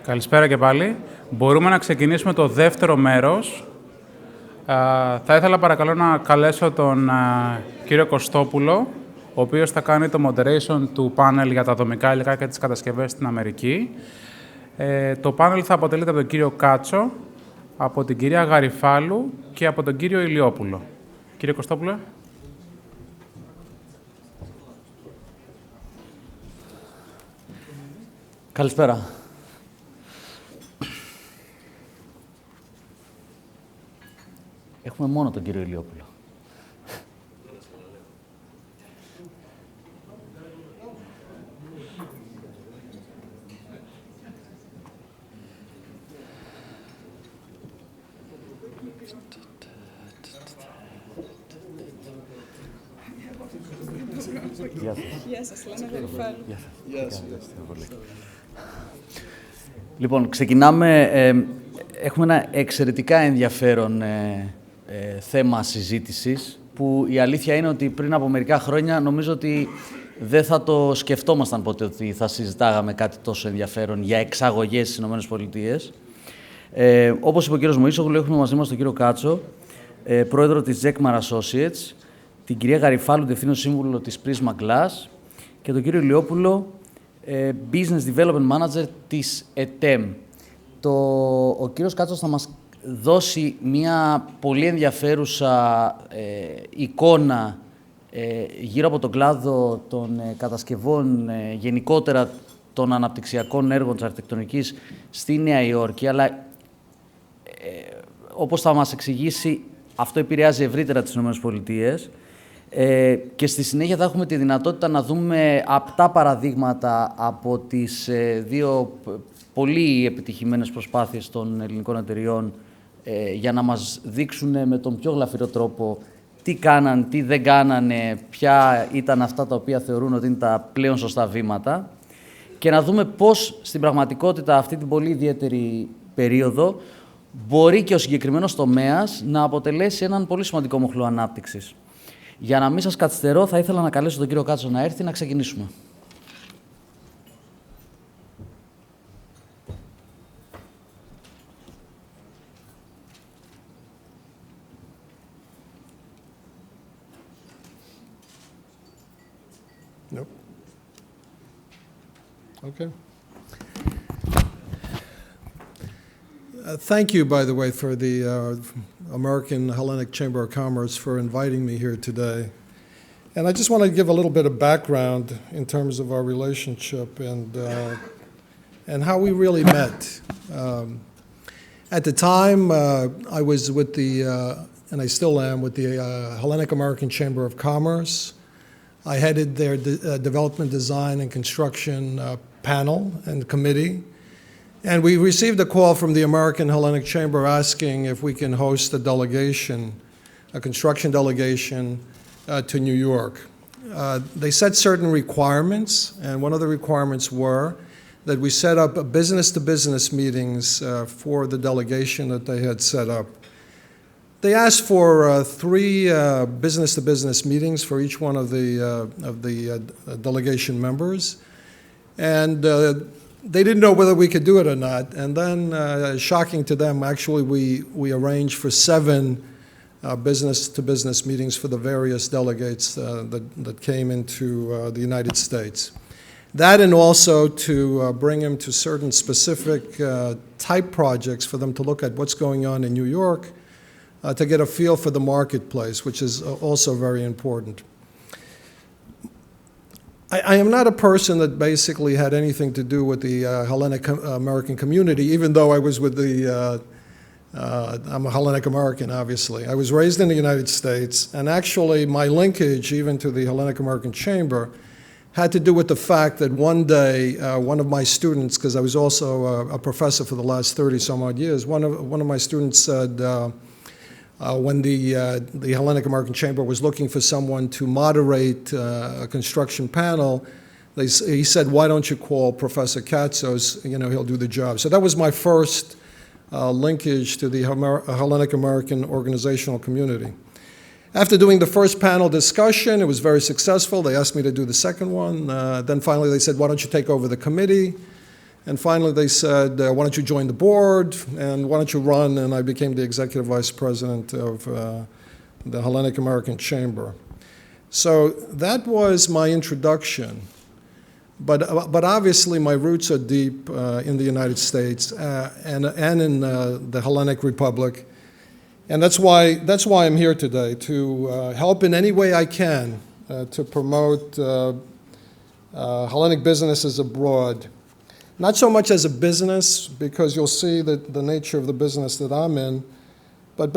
Καλησπέρα και πάλι. Μπορούμε να ξεκινήσουμε το δεύτερο μέρος. Θα ήθελα παρακαλώ να καλέσω τον κύριο Κωστόπουλο, ο οποίος θα κάνει το moderation του πάνελ για τα δομικά υλικά και τις κατασκευές στην Αμερική. Το πάνελ θα αποτελείται από τον κύριο Κάτσο, από την κυρία Γαριφάλου και από τον κύριο Ηλιόπουλο. Κύριε Κωστόπουλο. Καλησπέρα. Έχουμε μόνο τον κύριο Ηλιόπουλο. Γεια σας, Λάνα Γαριφάλου. Γεια σας. Λοιπόν, ξεκινάμε. Έχουμε ένα εξαιρετικά ενδιαφέρον θέμα συζήτησης, που η αλήθεια είναι ότι πριν από μερικά χρόνια νομίζω ότι δεν θα το σκεφτόμασταν ποτέ ότι θα συζητάγαμε κάτι τόσο ενδιαφέρον για εξαγωγές στις ΗΠΑ. Όπως είπε ο κύριος Μωυσόγλου, έχουμε μαζί μας τον κύριο Κάτσο, πρόεδρο της Jackmar Associates, την κυρία Γαριφάλου, διευθύνων σύμβουλο της Prisma Glass, και τον κύριο Ηλιόπουλο, Business Development Manager της AmCham. Ο κύριος Κάτσος θα μας δώσει μια πολύ ενδιαφέρουσα εικόνα γύρω από τον κλάδο των κατασκευών, γενικότερα των αναπτυξιακών έργων της αρχιτεκτονικής στη Νέα Υόρκη, αλλά όπως θα μας εξηγήσει, αυτό επηρεάζει ευρύτερα τις ΗΠΑ. Και στη συνέχεια θα έχουμε τη δυνατότητα να δούμε απτά παραδείγματα από τις δύο πολύ επιτυχημένες προσπάθειες των ελληνικών εταιριών για να μας δείξουν με τον πιο γλαφυρό τρόπο τι κάναν, τι δεν κάνανε, ποια ήταν αυτά τα οποία θεωρούν ότι είναι τα πλέον σωστά βήματα, και να δούμε πώς στην πραγματικότητα αυτή την πολύ ιδιαίτερη περίοδο μπορεί και ο συγκεκριμένος τομέας να αποτελέσει έναν πολύ σημαντικό μοχλό ανάπτυξης. Για να μην σας καθυστερώ, θα ήθελα να καλέσω τον κύριο Κάτσο να έρθει να ξεκινήσουμε. Nope. Okay. Thank you, by the way, for the American Hellenic Chamber of Commerce for inviting me here today. And I just want to give a little bit of background in terms of our relationship and how we really met. At the time, I was with and I still am, with the Hellenic American Chamber of Commerce. I headed their development, design, and construction panel and committee. And we received a call from the American Hellenic Chamber asking if we can host a delegation, a construction delegation to New York. They set certain requirements, and one of the requirements were that we set up business-to-business meetings for the delegation that they had set up. They asked for 3 business-to-business meetings for each one of the delegation members, and they didn't know whether we could do it or not. And then, shocking to them, actually, we arranged for 7 business-to-business meetings for the various delegates that came into the United States. That, and also to bring them to certain specific type projects for them to look at what's going on in New York, to get a feel for the marketplace, which is also very important. I am not a person that basically had anything to do with the Hellenic American community, even though I was with I'm a Hellenic American, obviously. I was raised in the United States, and actually my linkage even to the Hellenic American Chamber had to do with the fact that one day, one of my students, because I was also a professor for the last 30-some-odd years, one of my students said, when the Hellenic American Chamber was looking for someone to moderate a construction panel, he said, "Why don't you call Professor Katzos? He'll do the job." So that was my first linkage to the Hellenic American organizational community. After doing the first panel discussion, it was very successful. They asked me to do the second one. Then finally they said, "Why don't you take over the committee?" And finally, they said, why don't you join the board, and why don't you run? And I became the executive vice president of the Hellenic American Chamber. So that was my introduction. But obviously, my roots are deep in the United States and in the Hellenic Republic. And that's why I'm here today, to help in any way I can to promote Hellenic businesses abroad. Not so much as a business, because you'll see that the nature of the business that I'm in, but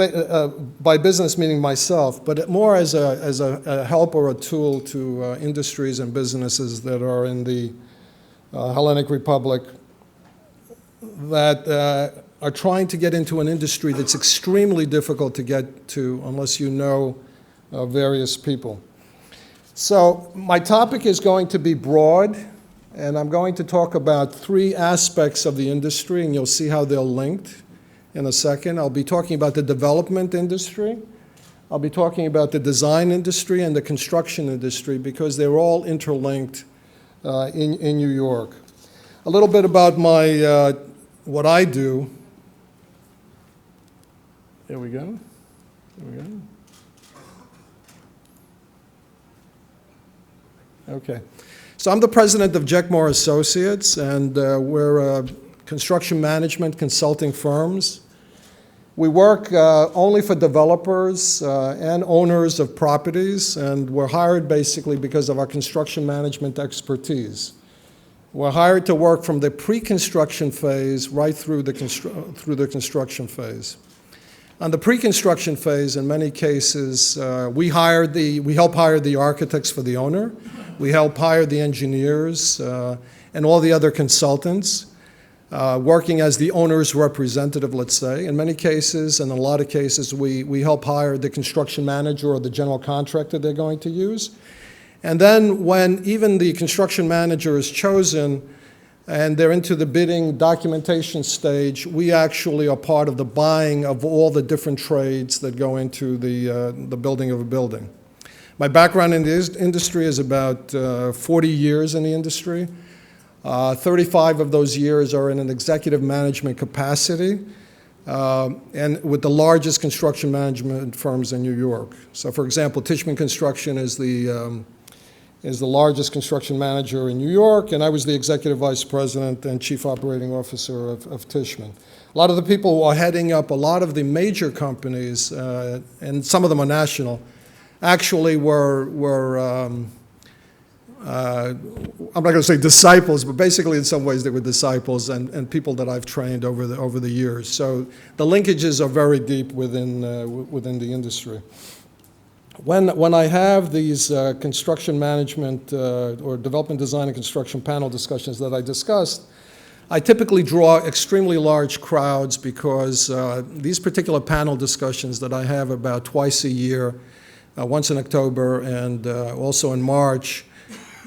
by business meaning myself, but more as a help or a tool to industries and businesses that are in the Hellenic Republic that are trying to get into an industry that's extremely difficult to get to unless you know various people. So my topic is going to be broad, and I'm going to talk about 3 aspects of the industry, and you'll see how they're linked in a second. I'll be talking about the development industry. I'll be talking about the design industry and the construction industry, because they're all interlinked in New York. A little bit about my what I do. There we go. There we go. Okay. So I'm the president of Jeckmore Associates, and we're construction management consulting firms. We work only for developers and owners of properties, and we're hired basically because of our construction management expertise. We're hired to work from the pre-construction phase right through the construction phase. On the pre-construction phase, in many cases, we help hire the architects for the owner. We help hire the engineers and all the other consultants, working as the owner's representative, let's say. In many cases, and in a lot of cases, we help hire the construction manager or the general contractor they're going to use. And then when even the construction manager is chosen and they're into the bidding documentation stage, we actually are part of the buying of all the different trades that go into the building of a building. My background in the industry is about 40 years in the industry. 35 of those years are in an executive management capacity, and with the largest construction management firms in New York. So, for example, Tishman Construction is the largest construction manager in New York, and I was the executive vice president and chief operating officer of Tishman. A lot of the people who are heading up a lot of the major companies, and some of them are national, actually were I'm not going to say disciples, but basically in some ways they were disciples and people that I've trained over the years. So the linkages are very deep within the industry. When I have these construction management or development design and construction panel discussions that I discussed, I typically draw extremely large crowds because these particular panel discussions that I have about twice a year, once in October and also in March,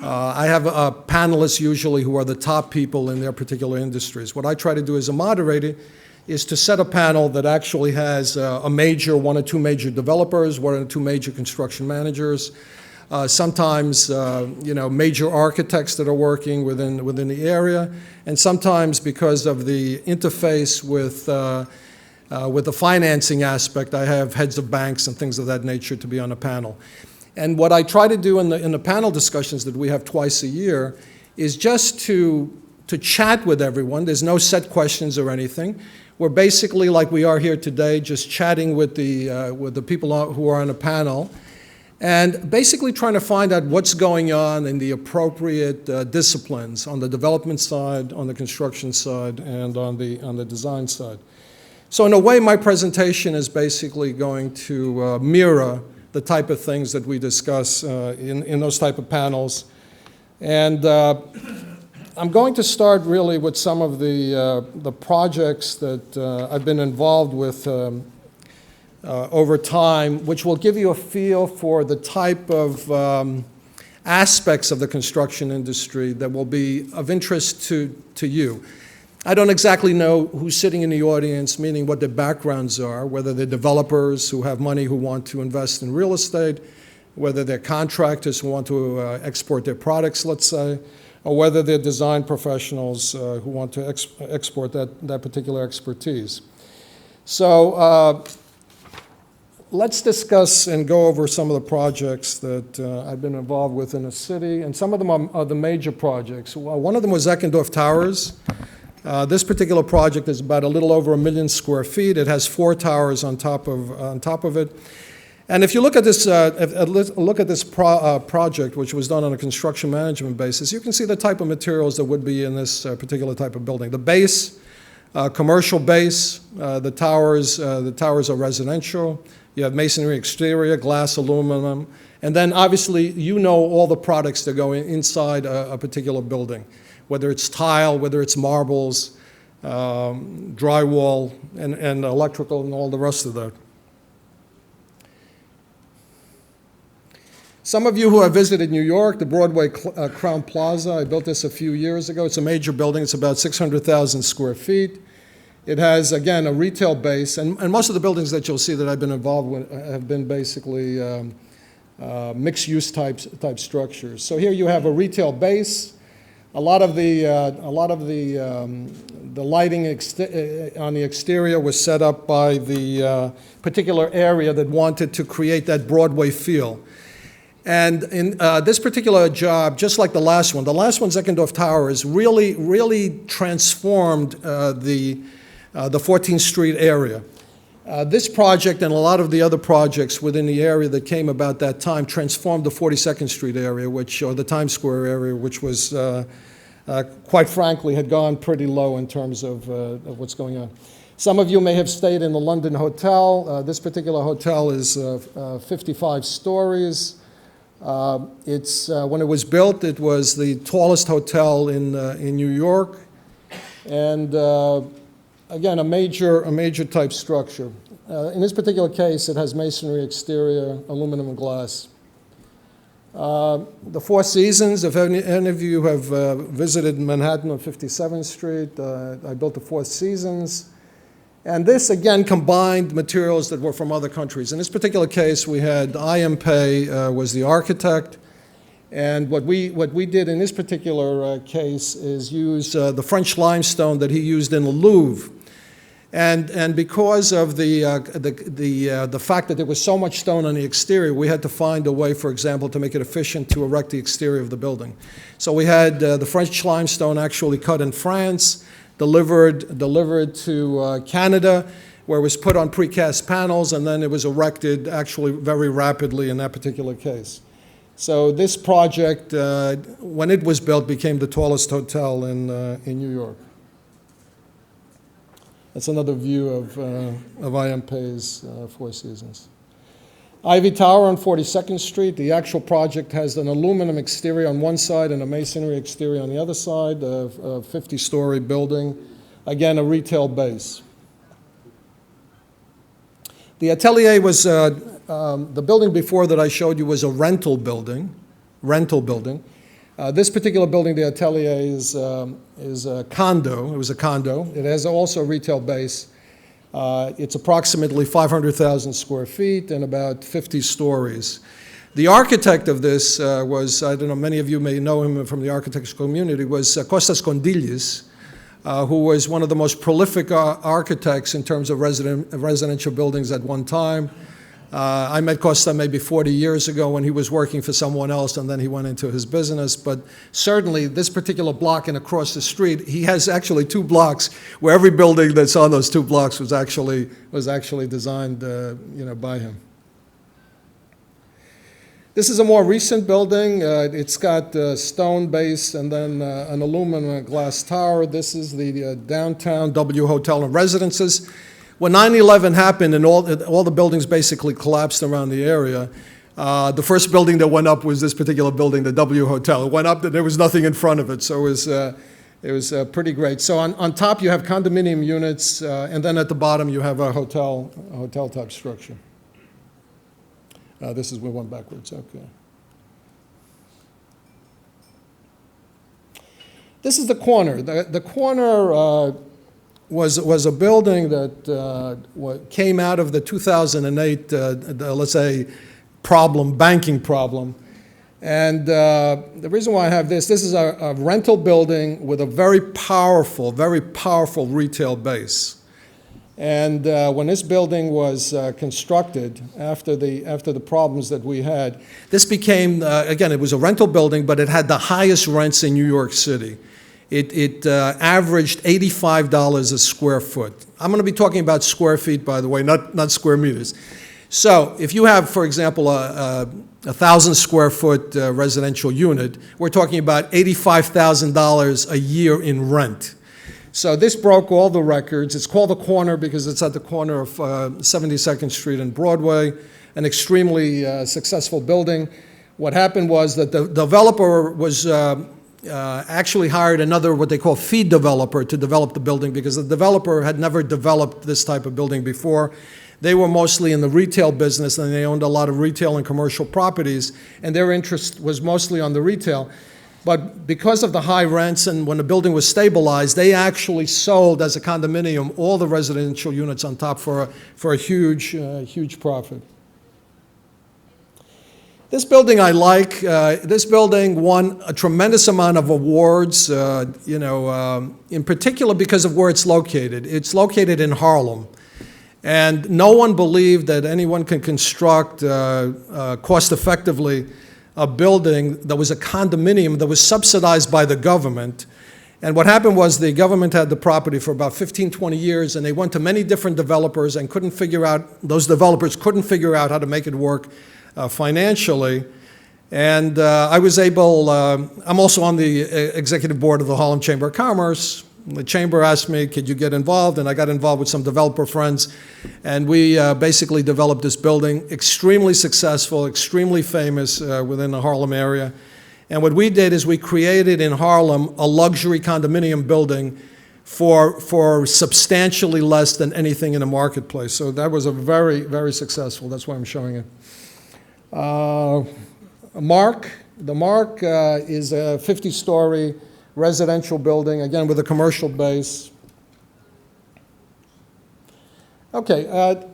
I have panelists usually who are the top people in their particular industries. What I try to do as a moderator is to set a panel that actually has one or two major developers, one or two major construction managers, sometimes major architects that are working within the area, and sometimes because of the interface with the financing aspect, I have heads of banks and things of that nature to be on a panel. And what I try to do in the panel discussions that we have twice a year is just to chat with everyone. There's no set questions or anything. We're basically, like we are here today, just chatting with the people who are on a panel and basically trying to find out what's going on in the appropriate disciplines on the development side, on the construction side, and on the design side. So in a way, my presentation is basically going to mirror the type of things that we discuss in those type of panels. And I'm going to start really with some of the projects that I've been involved with over time, which will give you a feel for the type of aspects of the construction industry that will be of interest to you. I don't exactly know who's sitting in the audience, meaning what their backgrounds are, whether they're developers who have money who want to invest in real estate, whether they're contractors who want to export their products, let's say, or whether they're design professionals who want to export that particular expertise. So let's discuss and go over some of the projects that I've been involved with in the city, and some of them are the major projects. One of them was Eckendorf Towers. This particular project is about a little over 1 million square feet. It has 4 towers on top of it. And if you look at this, project, which was done on a construction management basis, you can see the type of materials that would be in this particular type of building. The base, commercial base, the towers are residential. You have masonry exterior, glass, aluminum, and then obviously you know all the products that go inside a particular building, whether it's tile, whether it's marbles, drywall, and electrical, and all the rest of that. Some of you who have visited New York, the Broadway Crowne Plaza, I built this a few years ago. It's a major building. It's about 600,000 square feet. It has, again, a retail base, and most of the buildings that you'll see that I've been involved with have been basically mixed-use type structures. So here you have a retail base. A lot of the lighting on the exterior was set up by the particular area that wanted to create that Broadway feel. And in this particular job, just like the last one's Eckendorf Towers, really transformed the 14th Street area. This project and a lot of the other projects within the area that came about that time transformed the 42nd Street area, or the Times Square area, which was, quite frankly, had gone pretty low in terms of what's going on. Some of you may have stayed in the London Hotel. This particular hotel is 55 stories. When it was built, it was the tallest hotel in New York, and again, a major type structure. In this particular case, it has masonry exterior, aluminum and glass. The Four Seasons, if any of you have visited Manhattan on 57th Street, I built the Four Seasons. And this, again, combined materials that were from other countries. In this particular case, we had AmCham was the architect. And what we did in this particular case is use the French limestone that he used in the Louvre. And because of the fact that there was so much stone on the exterior, we had to find a way, for example, to make it efficient to erect the exterior of the building. So we had the French limestone actually cut in France, delivered to Canada, where it was put on precast panels, and then it was erected actually very rapidly in that particular case. So this project, when it was built, became the tallest hotel in New York. That's another view of IMP's Four Seasons. Ivy Tower on 42nd Street. The actual project has an aluminum exterior on one side and a masonry exterior on the other side, a 50-story building. Again, a retail base. The Atelier was, the building before that I showed you was a rental building. This particular building, the Atelier, is a condo. It was a condo. It has also a retail base. It's approximately 500,000 square feet and about 50 stories. The architect of this was, I don't know, many of you may know him from the architectural community, was Kostas Kondilis, who was one of the most prolific architects in terms of residential buildings at one time. I met Costa maybe 40 years ago when he was working for someone else, and then he went into his business. But certainly this particular block and across the street, he has actually 2 blocks where every building that's on those 2 blocks was actually designed by him. This is a more recent building. It's got a stone base and then an aluminum and glass tower. This is the downtown W Hotel and Residences. When 9/11 happened and all the buildings basically collapsed around the area, the first building that went up was this particular building, the W Hotel. It went up, and there was nothing in front of it, so it was pretty great. So on top you have condominium units, and then at the bottom you have a hotel type structure. We went backwards, okay. This is the corner. The corner was a building that came out of the 2008, let's say, problem, banking problem. And the reason why I have this is a rental building with a very powerful retail base. And when this building was constructed, after the problems that we had, this became, again, it was a rental building, but it had the highest rents in New York City. It averaged $85 a square foot. I'm going to be talking about square feet, by the way, not square meters. So if you have, for example, a 1,000 square foot residential unit, we're talking about $85,000 a year in rent. So this broke all the records. It's called The Corner because it's at the corner of 72nd Street and Broadway, an extremely successful building. What happened was that the developer was actually hired another, what they call feed developer, to develop the building because the developer had never developed this type of building before. They were mostly in the retail business, and they owned a lot of retail and commercial properties, and their interest was mostly on the retail. But because of the high rents and when the building was stabilized, they actually sold as a condominium all the residential units on top for a huge profit. This building I like. This building won a tremendous amount of awards, in particular because of where it's located. It's located in Harlem. And no one believed that anyone can construct cost-effectively a building that was a condominium that was subsidized by the government. And what happened was the government had the property for about 15, 20 years, and they went to many different developers and those developers couldn't figure out how to make it work financially. And I was able, I'm also on the executive board of the Harlem Chamber of Commerce. The chamber asked me, could you get involved? And I got involved with some developer friends. And we basically developed this building, extremely successful, extremely famous within the Harlem area. And what we did is we created in Harlem a luxury condominium building for substantially less than anything in the marketplace. So that was a very successful. That's why I'm showing it. Mark. The Mark is a 50-story residential building, again with a commercial base. Okay,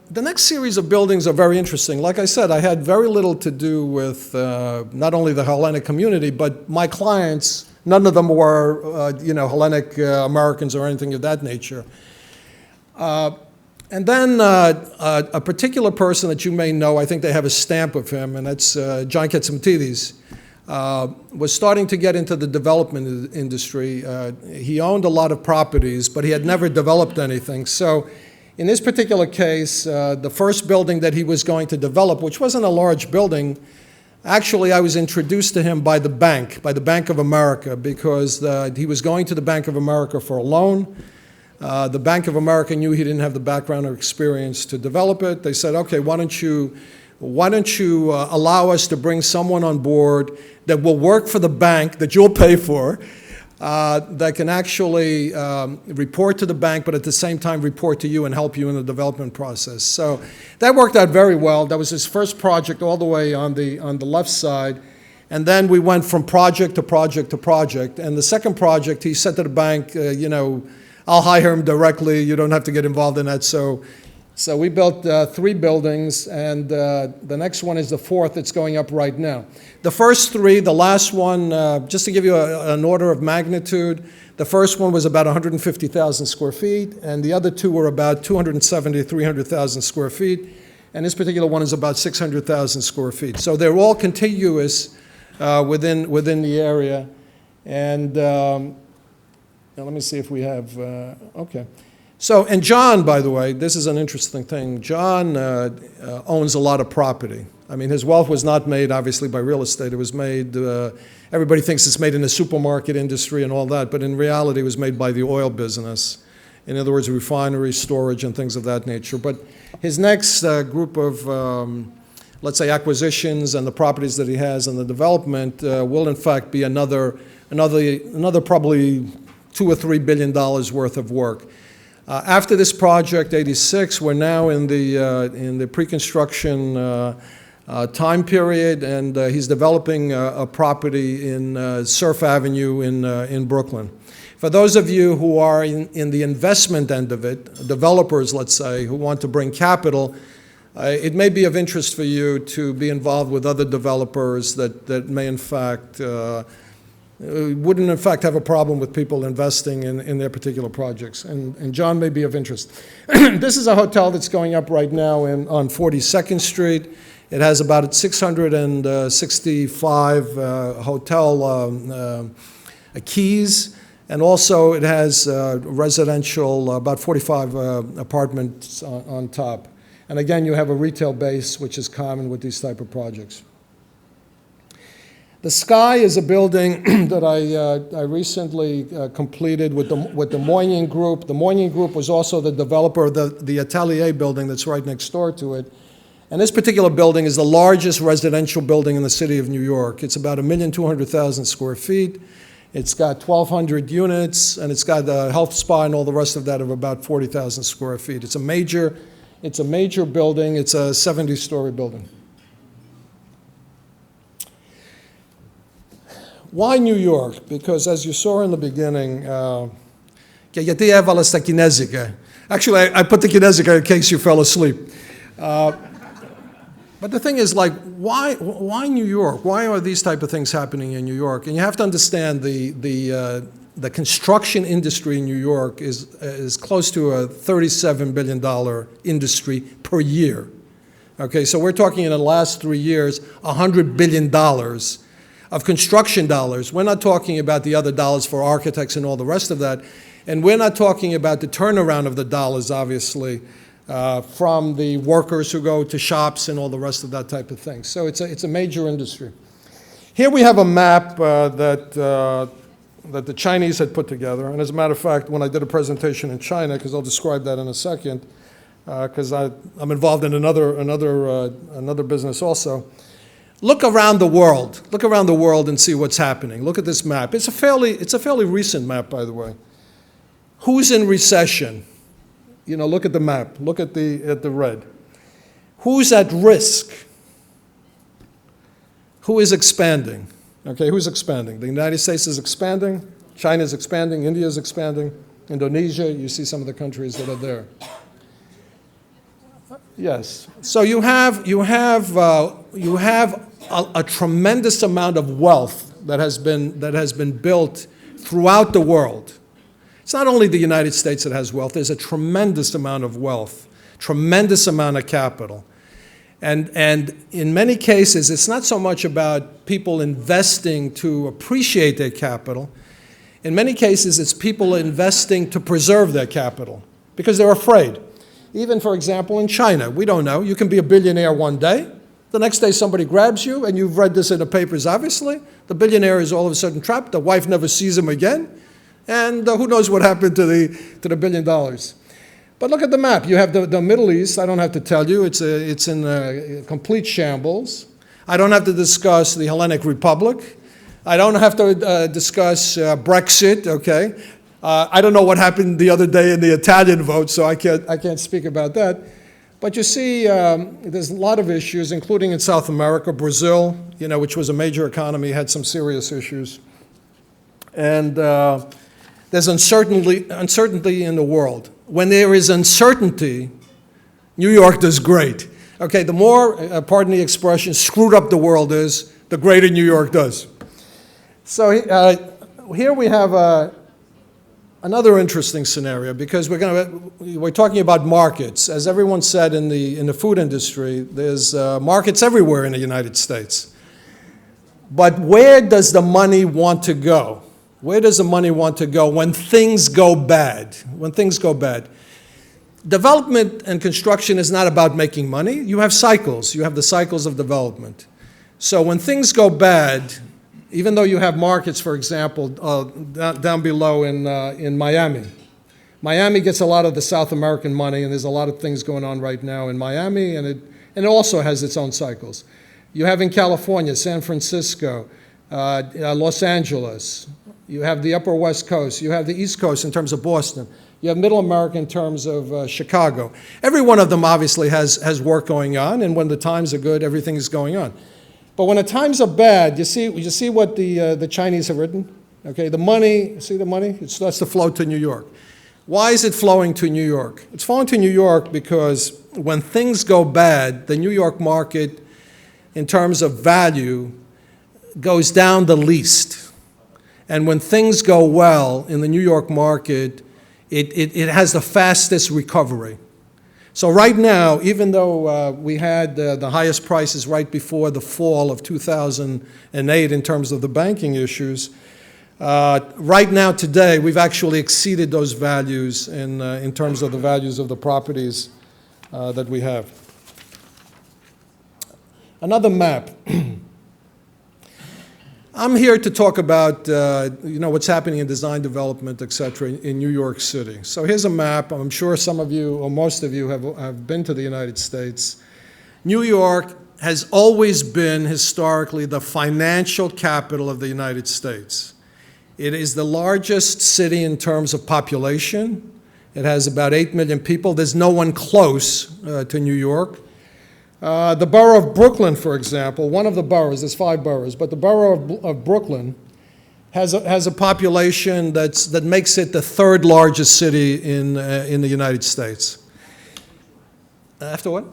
the next series of buildings are very interesting. Like I said, I had very little to do with not only the Hellenic community, but my clients, none of them were Hellenic Americans or anything of that nature. And then a particular person that you may know, I think they have a stamp of him, and that's John Katsimantidis. Was starting to get into the development industry. He owned a lot of properties, but he had never developed anything. So in this particular case, the first building that he was going to develop, which wasn't a large building, actually I was introduced to him by the Bank of America, because he was going to the Bank of America for a loan. The Bank of America knew he didn't have the background or experience to develop it. They said, okay, why don't you allow us to bring someone on board that will work for the bank that you'll pay for, that can actually report to the bank, but at the same time report to you and help you in the development process. So that worked out very well. That was his first project all the way on the left side. And then we went from project to project to project. And the second project, he said to the bank, I'll hire him directly. You don't have to get involved in that. So we built 3 buildings, and the next one is the 4th that's going up right now. The first 3, the last one, just to give you an order of magnitude, the first one was about 150,000 square feet, and the other 2 were about 270,000 to 300,000 square feet, and this particular one is about 600,000 square feet. So they're all contiguous within the area. And now let me see if we have, okay. So, and John, by the way, this is an interesting thing. John owns a lot of property. I mean, his wealth was not made, obviously, by real estate. It was made, everybody thinks it's made in the supermarket industry and all that, but in reality, it was made by the oil business. In other words, refinery, storage, and things of that nature. But his next group of, let's say, acquisitions and the properties that he has and the development will, in fact, be another probably $2 or $3 billion worth of work. After this project, 86, we're now in the pre-construction time period, and he's developing a property in Surf Avenue in Brooklyn. For those of you who are in the investment end of it, developers, let's say, who want to bring capital, It may be of interest for you to be involved with other developers that may in fact, wouldn't in fact have a problem with people investing in their particular projects. And John may be of interest. This is a hotel that's going up right now on 42nd Street. It has about 665 hotel keys. And also it has residential, about 45 apartments on top. And again, you have a retail base, which is common with these type of projects. The Sky is a building that I recently completed with the Moynihan Group. The Moynihan Group was also the developer of the Atelier building that's right next door to it. And this particular building is the largest residential building in the city of New York. It's about 1,200,000 square feet. It's got 1,200 units, and it's got a health spa and all the rest of that of about 40,000 square feet. It's a major building. It's a 70-story building. Why New York? Because as you saw in the beginning, γιατί έβαλες τα κινέζικα? Actually, I put the Kinesica in case you fell asleep. But the thing is, like, why New York? Why are these type of things happening in New York? And you have to understand the construction industry in New York is close to a $37 billion industry per year. Okay, so we're talking in the last 3 years, $100 billion of construction dollars. We're not talking about the other dollars for architects and all the rest of that. And we're not talking about the turnaround of the dollars, obviously, from the workers who go to shops and all the rest of that type of thing. So it's a major industry. Here we have a map that the Chinese had put together. And as a matter of fact, when I did a presentation in China, because I'll describe that in a second, because I'm involved in another business also. Look around the world. Look around the world and see what's happening. Look at this map. It's a fairly recent map, by the way. Who's in recession? You know, look at the map. Look at the red. Who's at risk? Who is expanding? Okay, who's expanding? The United States is expanding. China is expanding. India is expanding. Indonesia, you see some of the countries that are there. Yes. So you have a tremendous amount of wealth that has been built throughout the world. It's not only the United States that has wealth. There's a tremendous amount of wealth, tremendous amount of capital. And in many cases, it's not so much about people investing to appreciate their capital. In many cases, it's people investing to preserve their capital because they're afraid. Even, for example, in China, we don't know. You can be a billionaire one day. The next day somebody grabs you, and you've read this in the papers, obviously. The billionaire is all of a sudden trapped. The wife never sees him again. And who knows what happened to the $1 billion. But look at the map. You have the Middle East. I don't have to tell you. It's in complete shambles. I don't have to discuss the Hellenic Republic. I don't have to discuss Brexit, okay? I don't know what happened the other day in the Italian vote, so I can't speak about that. But you see, there's a lot of issues, including in South America. Brazil, which was a major economy, had some serious issues. And there's uncertainty in the world. When there is uncertainty, New York does great. Okay, the more, pardon the expression, screwed up the world is, the greater New York does. So here we have another interesting scenario, because we're talking about markets. As everyone said in the food industry, there's markets everywhere in the United States. But where does the money want to go? Where does the money want to go when things go bad? When things go bad. Development and construction is not about making money. You have cycles. You have the cycles of development. So when things go bad, even though you have markets, for example, down below in Miami. Miami gets a lot of the South American money, and there's a lot of things going on right now in Miami, and it also has its own cycles. You have in California, San Francisco, Los Angeles. You have the Upper West Coast. You have the East Coast in terms of Boston. You have Middle America in terms of Chicago. Every one of them obviously has work going on, and when the times are good, everything is going on. But when the times are bad, you see what the Chinese have written? Okay, the money, see the money? It starts to flow to New York. Why is it flowing to New York? It's flowing to New York because when things go bad, the New York market, in terms of value, goes down the least. And when things go well in the New York market, it has the fastest recovery. So right now, even though we had the highest prices right before the fall of 2008 in terms of the banking issues, right now today, we've actually exceeded those values in terms of the values of the properties that we have. Another map. I'm here to talk about what's happening in design development, et cetera, in New York City. So here's a map. I'm sure some of you, or most of you, have been to the United States. New York has always been historically the financial capital of the United States. It is the largest city in terms of population. It has about 8 million people. There's no one close to New York. The borough of Brooklyn, for example, one of the boroughs, there's 5 boroughs, but the borough of Brooklyn has a population that makes it the 3rd largest city in the United States. After what?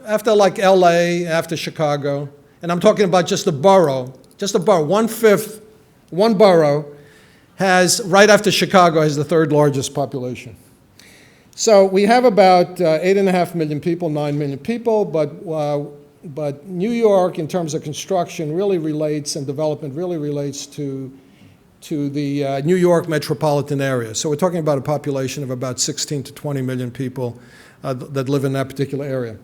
After like LA, after Chicago, and I'm talking about just a borough, 1/5, one borough has, right after Chicago, has the 3rd largest population. So we have about 8.5 million people, 9 million people, but New York, in terms of construction, really relates, and development really relates to the New York metropolitan area. So we're talking about a population of about 16 to 20 million people that live in that particular area.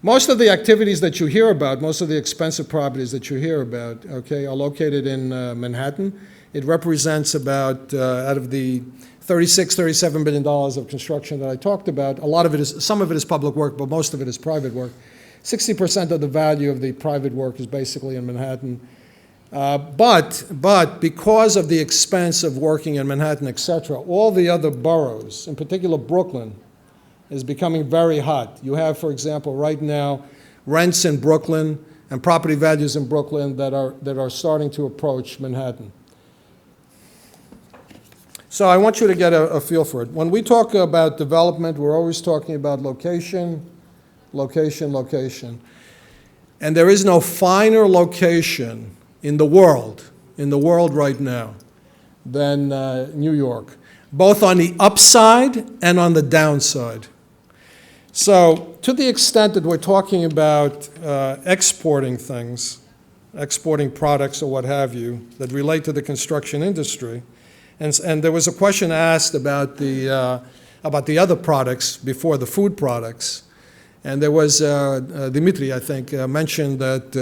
Most of the activities that you hear about, most of the expensive properties that you hear about, okay, are located in Manhattan. It represents about, out of the $37 billion of construction that I talked about, some of it is public work, but most of it is private work. 60% of the value of the private work is basically in Manhattan. But because of the expense of working in Manhattan, et cetera, all the other boroughs, in particular Brooklyn, is becoming very hot. You have, for example, right now, rents in Brooklyn and property values in Brooklyn that are starting to approach Manhattan. So I want you to get a feel for it. When we talk about development, we're always talking about location, location, location. And there is no finer location in the world right now, than New York, both on the upside and on the downside. So to the extent that we're talking about exporting things, exporting products or what have you, that relate to the construction industry, and there was a question asked about the other products before the food products, and there was Dimitri, I think, mentioned that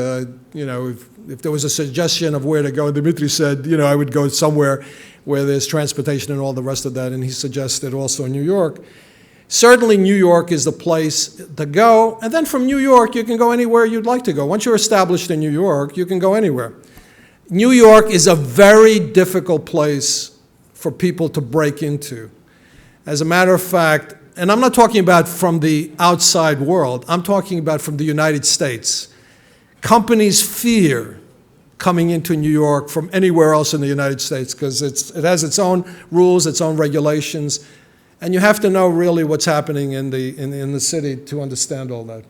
if there was a suggestion of where to go, Dimitri said, I would go somewhere where there's transportation and all the rest of that, and he suggested also New York. Certainly New York is the place to go, and then from New York you can go anywhere you'd like to go. Once you're established in New York, you can go anywhere. New York is a very difficult place for people to break into. As a matter of fact, and I'm not talking about from the outside world, I'm talking about from the United States. Companies fear coming into New York from anywhere else in the United States because it has its own rules, its own regulations, and you have to know really what's happening in the city to understand all that.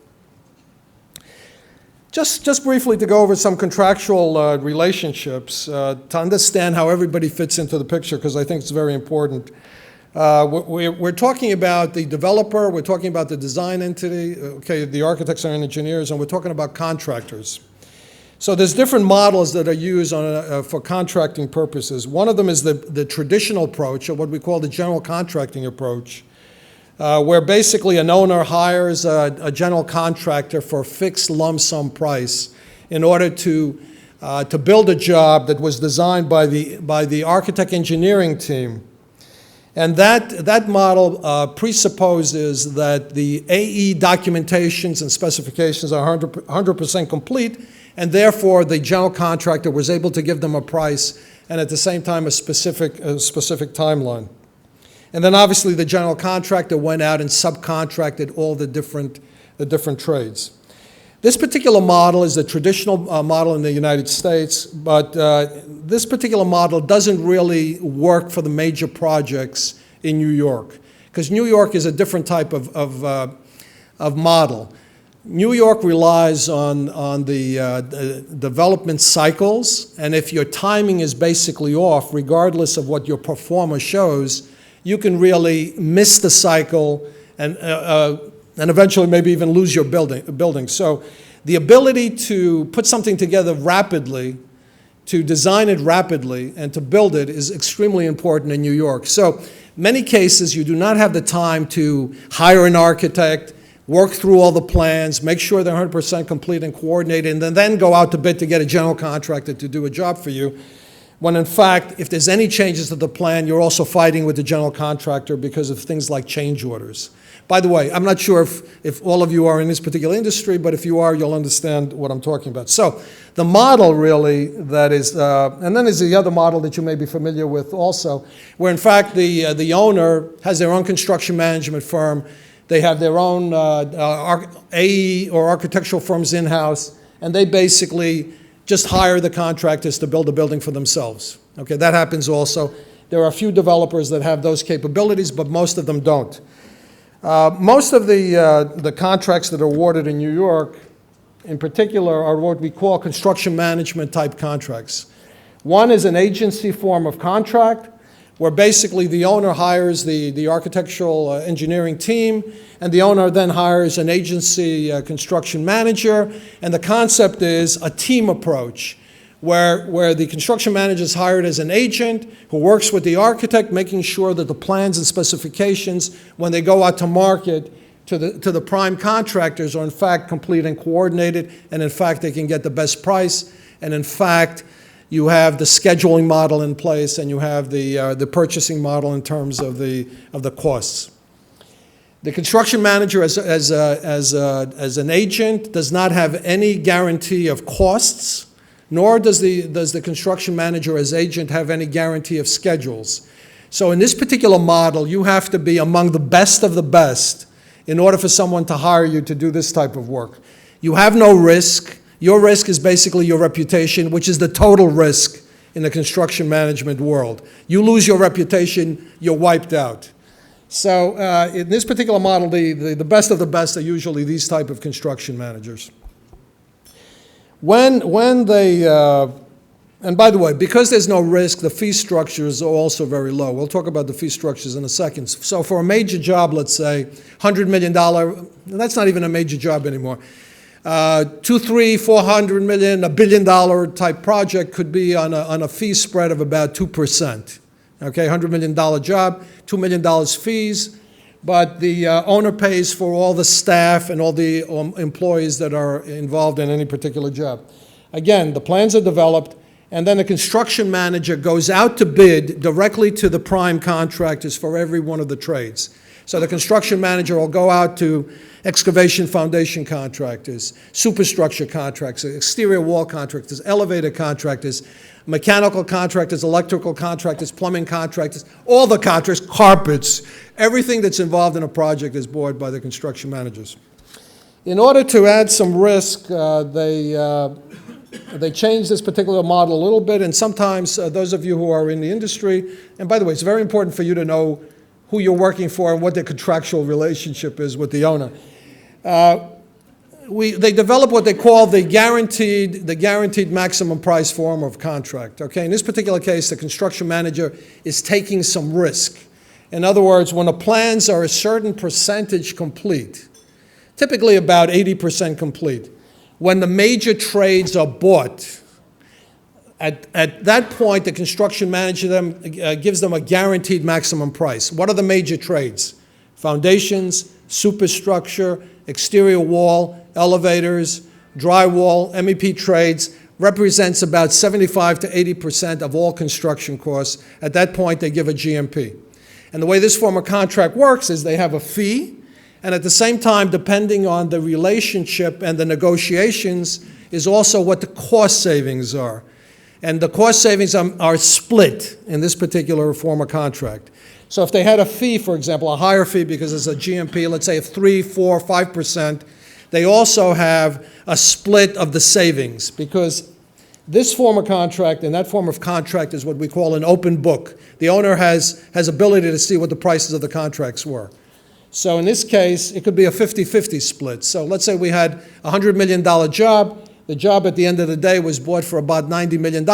Just briefly to go over some contractual relationships to understand how everybody fits into the picture, because I think it's very important. We're talking about the developer, we're talking about the design entity, okay, the architects and engineers, and we're talking about contractors. So there's different models that are used for contracting purposes. One of them is the traditional approach, or what we call the general contracting approach, where basically an owner hires a general contractor for a fixed lump sum price in order to build a job that was designed by the architect engineering team. And that model presupposes that the AE documentations and specifications are 100% complete, and therefore the general contractor was able to give them a price and at the same time a specific timeline. And then obviously the general contractor went out and subcontracted all the different trades. This particular model is the traditional model in the United States, but this particular model doesn't really work for the major projects in New York, because New York is a different type of model. New York relies on the development cycles, and if your timing is basically off, regardless of what your performer shows, you can really miss the cycle and eventually maybe even lose your building. So the ability to put something together rapidly, to design it rapidly, and to build it is extremely important in New York. So many cases you do not have the time to hire an architect, work through all the plans, make sure they're 100% complete and coordinated, and then go out to bid to get a general contractor to do a job for you. When in fact, if there's any changes to the plan, you're also fighting with the general contractor because of things like change orders. By the way, I'm not sure if all of you are in this particular industry, but if you are, you'll understand what I'm talking about. So the model really that is, and then there's the other model that you may be familiar with also, where in fact the owner has their own construction management firm. They have their own AE or architectural firms in-house, and they basically just hire the contractors to build a building for themselves. Okay, that happens also. There are a few developers that have those capabilities, but most of them don't. Most of the contracts that are awarded in New York, in particular, are what we call construction management type contracts. One is an agency form of contract, where basically the owner hires the architectural engineering team, and the owner then hires an agency construction manager, and the concept is a team approach, where the construction manager is hired as an agent who works with the architect, making sure that the plans and specifications, when they go out to market to the prime contractors, are in fact complete and coordinated, and in fact they can get the best price, and in fact you have the scheduling model in place, and you have the purchasing model in terms of the costs. The construction manager as an agent does not have any guarantee of costs, nor does the construction manager as agent have any guarantee of schedules. So in this particular model, you have to be among the best of the best in order for someone to hire you to do this type of work. You have no risk. Your risk is basically your reputation, which is the total risk in the construction management world. You lose your reputation, you're wiped out. So in this particular model, the best of the best are usually these type of construction managers. When they, and by the way, because there's no risk, the fee structures are also very low. We'll talk about the fee structures in a second. So for a major job, let's say, $100 million, that's not even a major job anymore. 2, 3, 400 million, $1 billion type project could be on a fee spread of about 2%. Okay, $100 million job, $2 million fees, but the owner pays for all the staff and all the employees that are involved in any particular job. Again, the plans are developed, and then the construction manager goes out to bid directly to the prime contractors for every one of the trades. So the construction manager will go out to excavation foundation contractors, superstructure contractors, exterior wall contractors, elevator contractors, mechanical contractors, electrical contractors, plumbing contractors, all the contractors, carpets, everything that's involved in a project is bought by the construction managers. In order to add some risk, they changed this particular model a little bit, and sometimes those of you who are in the industry, and by the way, it's very important for you to know who you're working for and what their contractual relationship is with the owner. They develop what they call the guaranteed maximum price form of contract. Okay, in this particular case, the construction manager is taking some risk. In other words, when the plans are a certain percentage complete, typically about 80% complete, when the major trades are bought, at that point, the construction manager gives them a guaranteed maximum price. What are the major trades? Foundations, superstructure, exterior wall, elevators, drywall, MEP trades, represents about 75 to 80% of all construction costs. At that point, they give a GMP. And the way this form of contract works is they have a fee, and at the same time, depending on the relationship and the negotiations, is also what the cost savings are. And the cost savings are split in this particular form of contract. So if they had a fee, for example, a higher fee because it's a GMP, let's say of 3, 4, 5%, they also have a split of the savings because This form of contract and that form of contract is what we call an open book. The owner has ability to see what the prices of the contracts were. So in this case, it could be a 50-50 split. So let's say we had a $100 million job. The job at the end of the day was bought for about $90 million.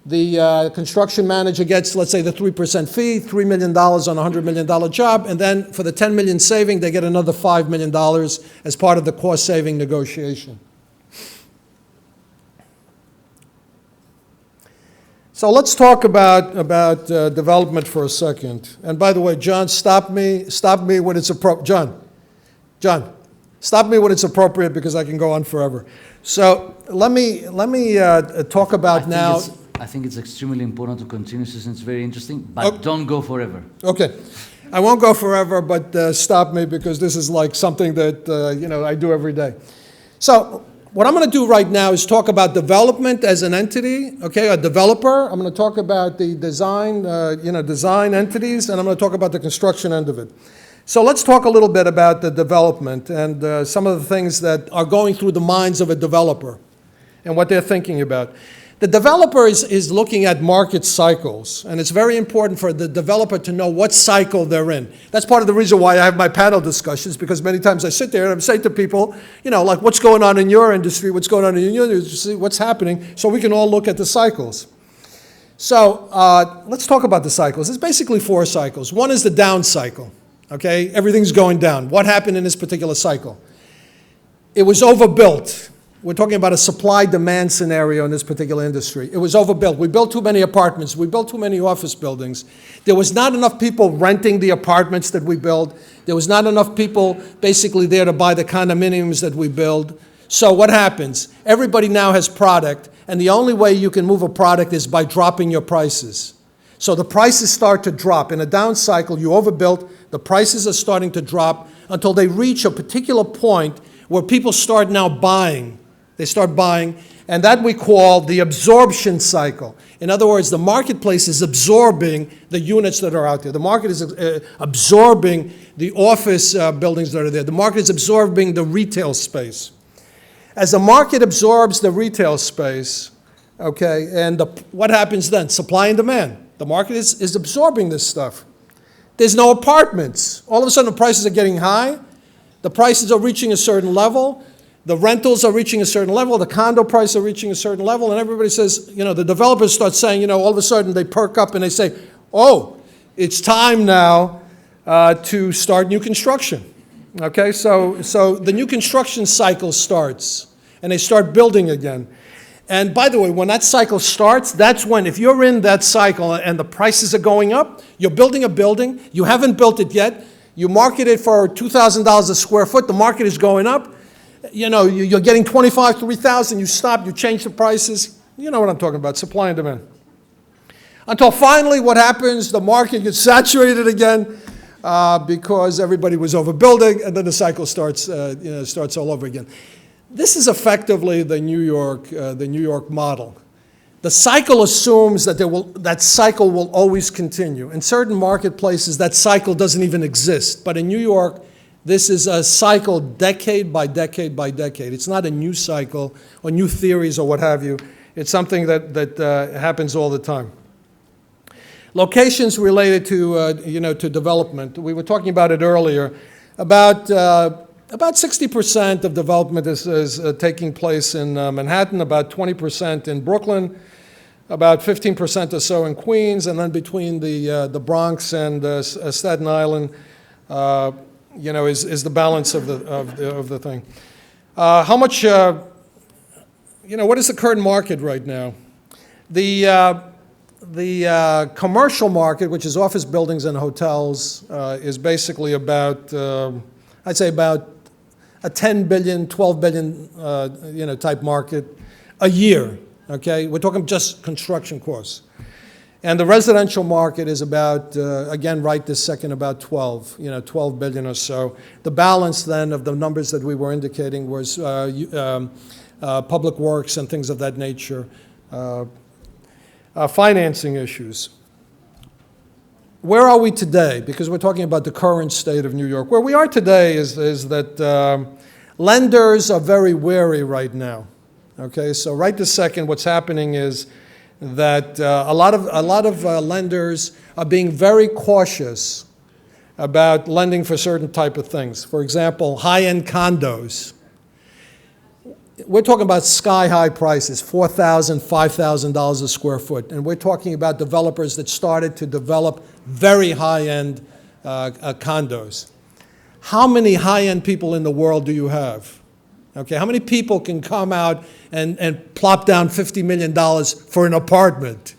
The construction manager gets, let's say, the 3% fee, $3 million on a $100 million job, and then for the $10 million saving, they get another $5 million as part of the cost-saving negotiation. So let's talk about development for a second. And by the way, John, stop me when it's appropriate. John, stop me when it's appropriate because I can go on forever. So let me talk about now. I think it's extremely important to continue since it's very interesting, but don't go forever. Okay. I won't go forever, but stop me because this is like something that I do every day. So what I'm going to do right now is talk about development as an entity, okay, a developer. I'm going to talk about the design, design entities, and I'm going to talk about the construction end of it. So let's talk a little bit about the development and some of the things that are going through the minds of a developer and what they're thinking about. The developer is looking at market cycles, and it's very important for the developer to know what cycle they're in. That's part of the reason why I have my panel discussions, because many times I sit there and I'm saying to people, like what's going on in your industry, what's going on in your industry, what's happening, so we can all look at the cycles. So let's talk about the cycles. There's basically 4 cycles. One is the down cycle, okay? Everything's going down. What happened in this particular cycle? It was overbuilt. We're talking about a supply-demand scenario in this particular industry. It was overbuilt. We built too many apartments. We built too many office buildings. There was not enough people renting the apartments that we build. There was not enough people basically there to buy the condominiums that we build. So what happens? Everybody now has product, and the only way you can move a product is by dropping your prices. So the prices start to drop. In a down cycle, you overbuilt, the prices are starting to drop until they reach a particular point where people start now buying. They start buying, and that we call the absorption cycle. In other words, the marketplace is absorbing the units that are out there. The market is absorbing the office buildings that are there. The market is absorbing the retail space. As the market absorbs the retail space, okay, and what happens then? Supply and demand. The market is absorbing this stuff. There's no apartments. All of a sudden, the prices are getting high. The prices are reaching a certain level. The rentals are reaching a certain level, the condo prices are reaching a certain level, and everybody says, the developers start saying, all of a sudden they perk up and they say, oh, it's time now to start new construction. Okay, so the new construction cycle starts, and they start building again. And by the way, when that cycle starts, that's when, if you're in that cycle and the prices are going up, you're building a building, you haven't built it yet, you market it for $2,000 a square foot, the market is going up, you're getting $25,000, $3,000, you stop, you change the prices. You know what I'm talking about, supply and demand. Until finally what happens, the market gets saturated again because everybody was overbuilding, and then the cycle starts all over again. This is effectively the New York model. The cycle assumes that that cycle will always continue. In certain marketplaces, that cycle doesn't even exist. But in New York, this is a cycle decade by decade by decade. It's not a new cycle or new theories or what have you. It's something that happens all the time. Locations related to development. We were talking about it earlier. About 60% of development is taking place in Manhattan, about 20% in Brooklyn, about 15% or so in Queens, and then between the Bronx and Staten Island, is the balance of the thing. How much? What is the current market right now? The commercial market, which is office buildings and hotels, is basically about I'd say about a 10 billion, 12 billion, type market a year. Okay, we're talking just construction costs. And the residential market is about, again, right this second, about 12 billion or so. The balance then of the numbers that we were indicating was public works and things of that nature. Financing issues. Where are we today? Because we're talking about the current state of New York. Where we are today is that lenders are very wary right now. Okay, so right this second, what's happening is that a lot of lenders are being very cautious about lending for certain type of things. For example, high-end condos. We're talking about sky-high prices, $4,000, $5,000 a square foot. And we're talking about developers that started to develop very high-end condos. How many high-end people in the world do you have? Okay, how many people can come out and plop down $50 million for an apartment?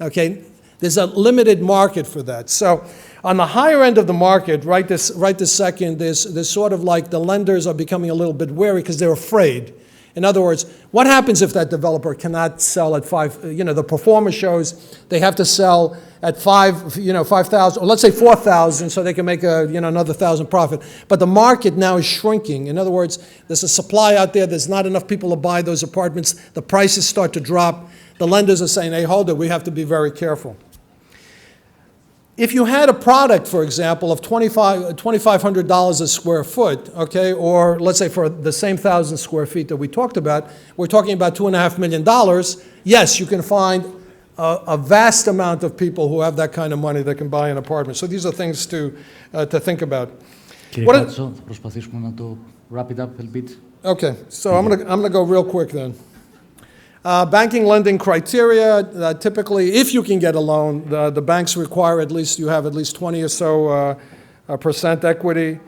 Okay, there's a limited market for that. So on the higher end of the market, right this second, there's sort of like the lenders are becoming a little bit wary because they're afraid. In other words, what happens if that developer cannot sell at the performance shows they have to sell at 5,000, or let's say 4,000, so they can make another 1,000 profit. But the market now is shrinking. In other words, there's a supply out there. There's not enough people to buy those apartments. The prices start to drop. The lenders are saying, hey, hold it, we have to be very careful. If you had a product, for example, of $2,500 a square foot, okay, or let's say for the same 1,000 square feet that we talked about, we're talking about $2.5 million. Yes, you can find a vast amount of people who have that kind of money that can buy an apartment. So these are things to think about. Κύριε Κάτσο, θα προσπαθήσουμε να το wrap it up a bit. Okay, so I'm gonna go real quick then. Banking lending criteria, typically, if you can get a loan, the banks require you have at least 20 or so percent equity.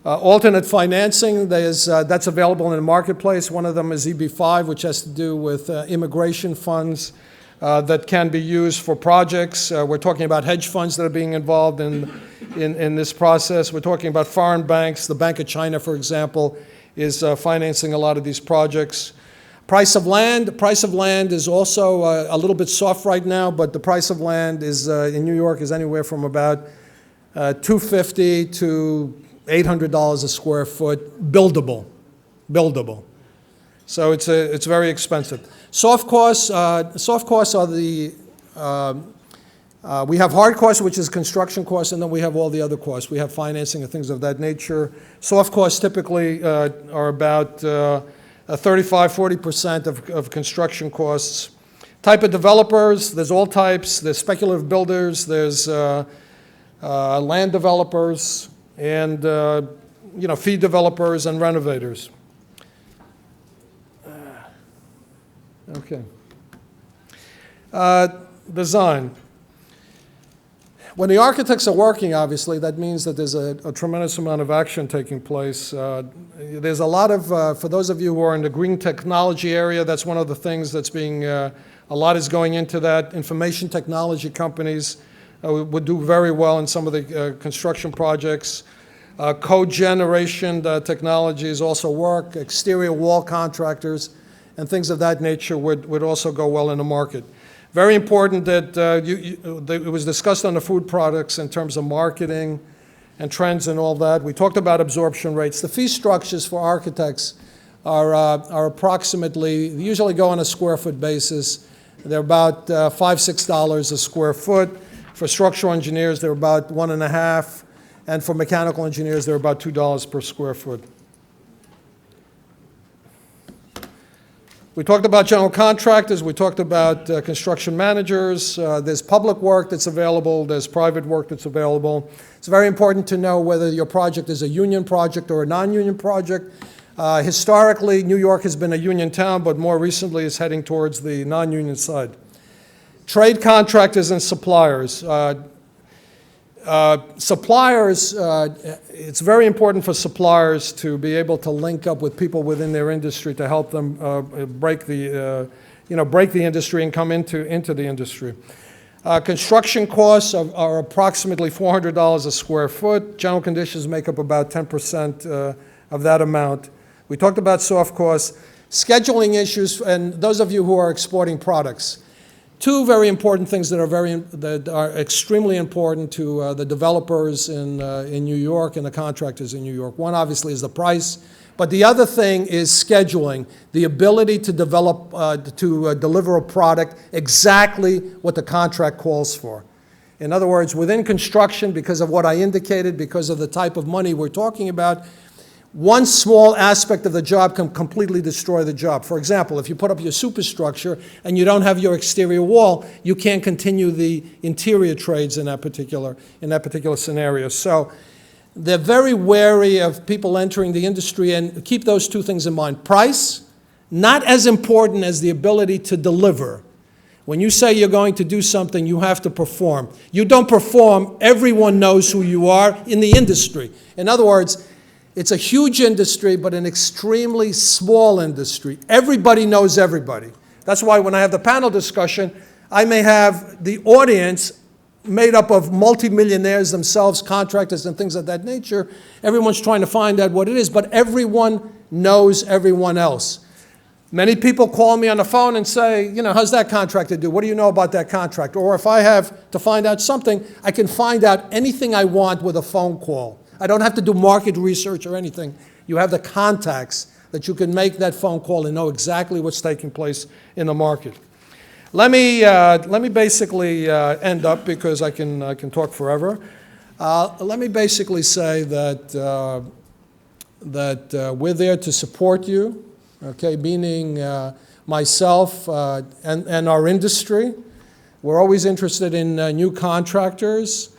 Alternate financing, that's available in the marketplace. One of them is EB-5, which has to do with immigration funds that can be used for projects. We're talking about hedge funds that are being involved in this process. We're talking about foreign banks. The Bank of China, for example, is financing a lot of these projects. Price of land is also a little bit soft right now, but the price of land is in New York is anywhere from about $250 to $800 a square foot, buildable. So it's very expensive. Soft costs are we have hard costs, which is construction costs, and then we have all the other costs. We have financing and things of that nature. Soft costs typically are about 35–40% of construction costs. Type of developers, there's all types. There's speculative builders, there's land developers, and fee developers and renovators. Okay. Design. When the architects are working, obviously, that means that there's a tremendous amount of action taking place. There's a lot of, for those of you who are in the green technology area, that's one of the things that's being, a lot is going into that. Information technology companies would do very well in some of the construction projects. Code generation technologies also work. Exterior wall contractors and things of that nature would also go well in the market. Very important that it was discussed on the food products in terms of marketing and trends and all that. We talked about absorption rates. The fee structures for architects are approximately, usually go on a square foot basis. They're about $5–6 a square foot. For structural engineers, they're about $1.50, and for mechanical engineers, they're about $2 per square foot. We talked about general contractors. We talked about construction managers. There's public work that's available. There's private work that's available. It's very important to know whether your project is a union project or a non-union project. Historically, New York has been a union town, but more recently is heading towards the non-union side. Trade contractors and suppliers. It's very important for suppliers to be able to link up with people within their industry to help them break the industry and come into the industry. Construction costs are approximately $400 a square foot. General conditions make up about 10% of that amount. We talked about soft costs. Scheduling issues, and those of you who are exporting products. Two very important things that are extremely important to the developers in New York and the contractors in New York. One, obviously, is the price, but the other thing is scheduling, the ability to deliver a product exactly what the contract calls for. In other words, within construction, because of what I indicated, because of the type of money we're talking about, one small aspect of the job can completely destroy the job. For example, if you put up your superstructure and you don't have your exterior wall, you can't continue the interior trades in that particular scenario. So they're very wary of people entering the industry, and keep those two things in mind. Price, not as important as the ability to deliver. When you say you're going to do something, you have to perform. You don't perform, everyone knows who you are in the industry. In other words, it's a huge industry, but an extremely small industry. Everybody knows everybody. That's why when I have the panel discussion, I may have the audience made up of multimillionaires themselves, contractors and things of that nature. Everyone's trying to find out what it is, but everyone knows everyone else. Many people call me on the phone and say, you know, how's that contractor do? What do you know about that contract? Or if I have to find out something, I can find out anything I want with a phone call. I don't have to do market research or anything. You have the contacts that you can make that phone call and know exactly what's taking place in the market. Let me basically end up, because I can talk forever. Let me basically say that we're there to support you, okay, meaning myself and our industry. We're always interested in new contractors.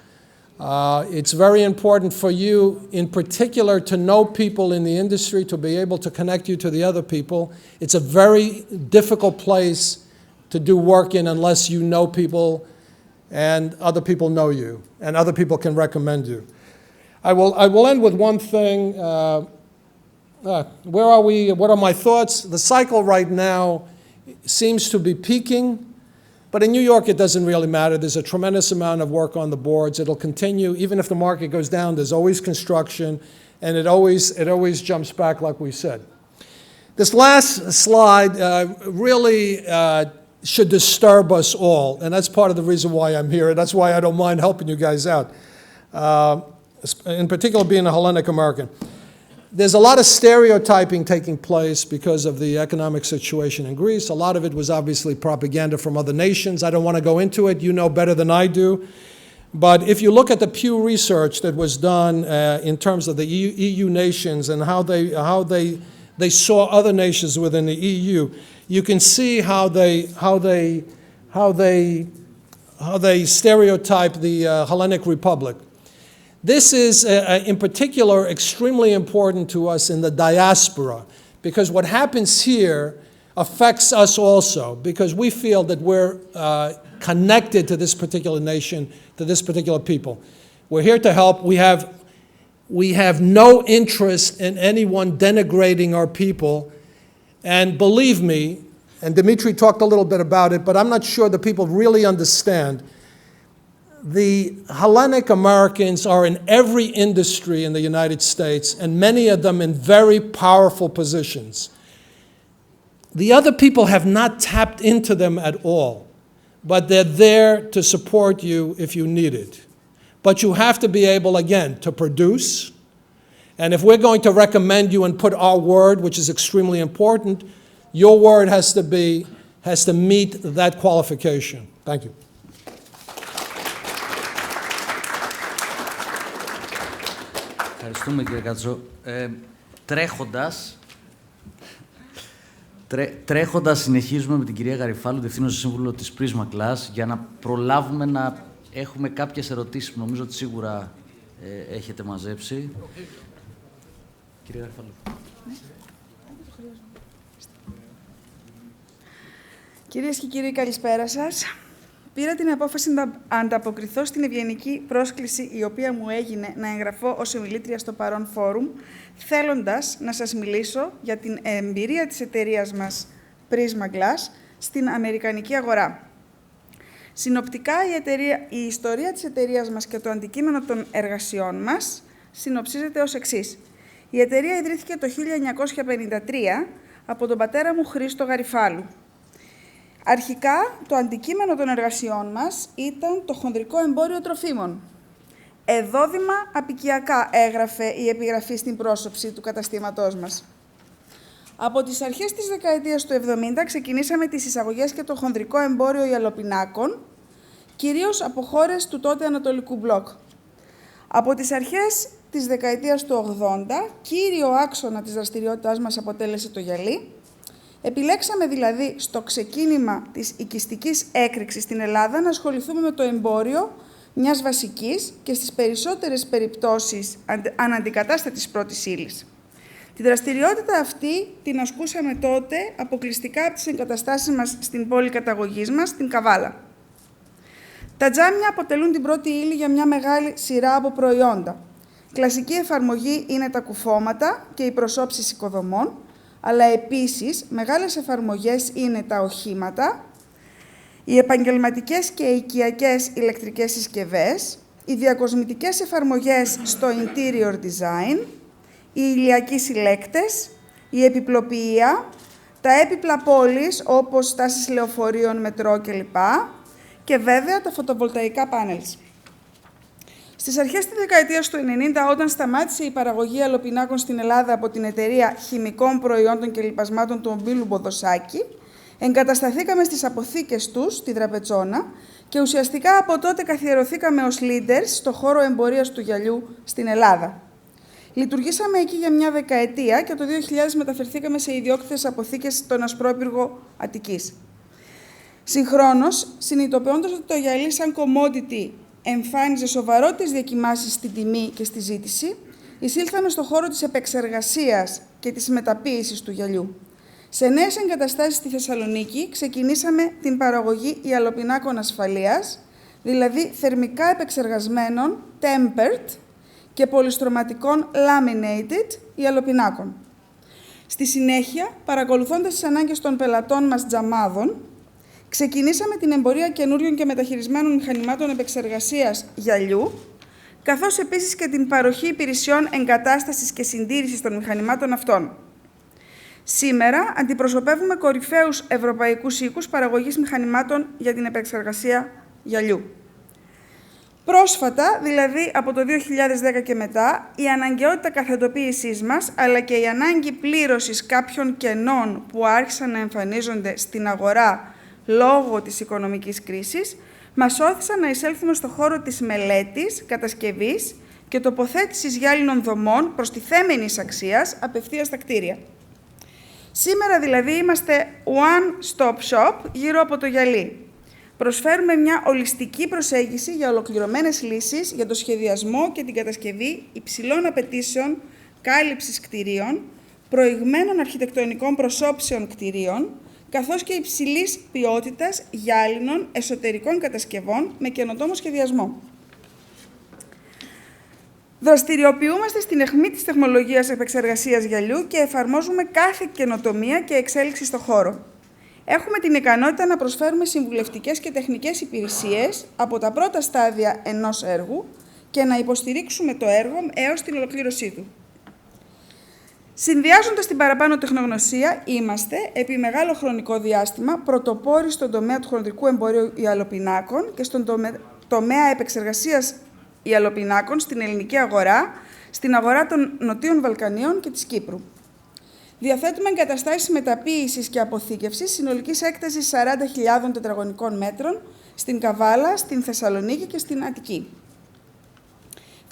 It's very important for you, in particular, to know people in the industry, to be able to connect you to the other people. It's a very difficult place to do work in unless you know people and other people know you and other people can recommend you. I will end with one thing. Where are we? What are my thoughts? The cycle right now seems to be peaking. But in New York, it doesn't really matter. There's a tremendous amount of work on the boards. It'll continue. Even if the market goes down, there's always construction, and it always jumps back, like we said. This last slide really should disturb us all, and that's part of the reason why I'm here, and that's why I don't mind helping you guys out, in particular being a Hellenic American. There's a lot of stereotyping taking place because of the economic situation in Greece. A lot of it was obviously propaganda from other nations. I don't want to go into it. You know better than I do. But if you look at the Pew research that was done in terms of the EU nations and how they saw other nations within the EU, you can see how they stereotype the Hellenic Republic. This is, in particular, extremely important to us in the diaspora, because what happens here affects us also, because we feel that we're connected to this particular nation, to this particular people. We're here to help. We have no interest in anyone denigrating our people. And believe me, and Dimitri talked a little bit about it, but I'm not sure the people really understand. The Hellenic Americans are in every industry in the United States, and many of them in very powerful positions. The other people have not tapped into them at all, but they're there to support you if you need it. But you have to be able, again, to produce. And if we're going to recommend you and put our word, which is extremely important, your word has to meet that qualification. Thank you. Ευχαριστούμε, κύριε Κατζό. Τρέχοντας, συνεχίζουμε με την κυρία Γαριφάλου, Διευθύνουσα Σύμβουλο της Prisma Class, για να προλάβουμε να έχουμε κάποιες ερωτήσεις που νομίζω ότι σίγουρα έχετε μαζέψει. Κυρία Γαριφάλου. Κυρίες και κύριοι, καλησπέρα σας. Πήρα την απόφαση να ανταποκριθώ στην ευγενική πρόσκληση η οποία μου έγινε να εγγραφώ ως ομιλήτρια στο παρόν φόρουμ, θέλοντας να σας μιλήσω για την εμπειρία της εταιρείας μας Prisma Glass στην αμερικανική αγορά. Συνοπτικά, η ιστορία της εταιρείας μας και το αντικείμενο των εργασιών μας συνοψίζεται ως εξής. Η εταιρεία ιδρύθηκε το 1953 από τον πατέρα μου Χρήστο Γαριφάλου. Αρχικά, το αντικείμενο των εργασιών μας ήταν το χονδρικό εμπόριο τροφίμων. Εδόδημα απικιακά έγραφε η επιγραφή στην πρόσωψη του καταστήματός μας. Από τις αρχές της δεκαετίας του 70 ξεκινήσαμε τις εισαγωγές και το χονδρικό εμπόριο ιαλοπινάκων, κυρίως από χώρες του τότε Ανατολικού Μπλοκ. Από τις αρχές της δεκαετίας του 80, κύριο άξονα της δραστηριότητάς μας αποτέλεσε το γυαλί. Επιλέξαμε δηλαδή στο ξεκίνημα της οικιστικής έκρηξης στην Ελλάδα να ασχοληθούμε με το εμπόριο μιας βασικής και στις περισσότερες περιπτώσεις αναντικατάστατης πρώτης ύλης. Τη δραστηριότητα αυτή την ασκούσαμε τότε αποκλειστικά από τις εγκαταστάσεις μας στην πόλη καταγωγής μας, στην Καβάλα. Τα τζάμια αποτελούν την πρώτη ύλη για μια μεγάλη σειρά από προϊόντα. Κλασική εφαρμογή είναι τα κουφώματα και οι προσώψεις οικοδομών, αλλά επίσης μεγάλες εφαρμογές είναι τα οχήματα, οι επαγγελματικές και οικιακές ηλεκτρικές συσκευές, οι διακοσμητικές εφαρμογές στο interior design, οι ηλιακοί συλλέκτες, η επιπλοποιία, τα έπιπλα πόλης όπως στάσεις λεωφορείων, μετρό κλπ. Και βέβαια τα φωτοβολταϊκά πάνελς. Στις αρχές της δεκαετίας του 90, όταν σταμάτησε η παραγωγή αλοπινάκων στην Ελλάδα από την εταιρεία χημικών προϊόντων και λιπασμάτων του ομίλου Μποδοσάκη, εγκατασταθήκαμε στις αποθήκες τους, στη Δραπετσόνα, και ουσιαστικά από τότε καθιερωθήκαμε ως leaders στο χώρο εμπορίας του γυαλιού στην Ελλάδα. Λειτουργήσαμε εκεί για μια δεκαετία και το 2000 μεταφερθήκαμε σε ιδιόκτητες αποθήκες στον Ασπρόπυργο Αττικής. Συγχρόνως, συνειδητοποιώντας ότι το γυαλί σαν commodity εμφάνιζε σοβαρότητες διακοιμάσεις στην τιμή και στη ζήτηση, εισήλθαμε στον χώρο της επεξεργασίας και της μεταποίησης του γυαλιού. Σε νέες εγκαταστάσεις στη Θεσσαλονίκη ξεκινήσαμε την παραγωγή ιαλοπινάκων ασφαλείας, δηλαδή θερμικά επεξεργασμένων tempered και πολυστρωματικών laminated ιαλοπινάκων. Στη συνέχεια, παρακολουθώντας τις ανάγκες των πελατών μας τζαμάδων, ξεκινήσαμε την εμπορία καινούριων και μεταχειρισμένων μηχανημάτων επεξεργασίας γυαλιού, καθώς επίσης και την παροχή υπηρεσιών εγκατάστασης και συντήρησης των μηχανημάτων αυτών. Σήμερα αντιπροσωπεύουμε κορυφαίους ευρωπαϊκούς οίκους παραγωγής μηχανημάτων για την επεξεργασία γυαλιού. Πρόσφατα, δηλαδή από το 2010 και μετά, η αναγκαιότητα καθετοποίησής μας, αλλά και η ανάγκη πλήρωσης κάποιων κενών που άρχισαν να εμφανίζονται στην αγορά λόγω της οικονομικής κρίσης, μας όθησαν να εισέλθουμε στο χώρο της μελέτης, κατασκευής και τοποθέτησης γυάλινων δομών προστιθέμενης αξίας απευθείας στα κτίρια. Σήμερα δηλαδή είμαστε one-stop shop γύρω από το γυαλί. Προσφέρουμε μια ολιστική προσέγγιση για ολοκληρωμένες λύσεις για το σχεδιασμό και την κατασκευή υψηλών απαιτήσεων κάλυψης κτηρίων, προηγμένων αρχιτεκτονικών προσώψεων κτηρίων, καθώς και υψηλής ποιότητας γυάλινων εσωτερικών κατασκευών με καινοτόμο σχεδιασμό. Δραστηριοποιούμαστε στην αιχμή της τεχνολογίας επεξεργασίας γυαλιού και εφαρμόζουμε κάθε καινοτομία και εξέλιξη στο χώρο. Έχουμε την ικανότητα να προσφέρουμε συμβουλευτικές και τεχνικές υπηρεσίες από τα πρώτα στάδια ενός έργου και να υποστηρίξουμε το έργο έως την ολοκλήρωσή του. Συνδυάζοντας την παραπάνω τεχνογνωσία, είμαστε, επί μεγάλο χρονικό διάστημα, πρωτοπόροι στον τομέα του χονδρικού εμπορίου ιαλοπινάκων και στον τομέα επεξεργασίας ιαλοπινάκων στην ελληνική αγορά, στην αγορά των Νοτίων Βαλκανίων και της Κύπρου. Διαθέτουμε εγκαταστάσεις μεταποίησης και αποθήκευσης συνολικής έκτασης 40.000 τετραγωνικών μέτρων στην Καβάλα, στην Θεσσαλονίκη και στην Αττική.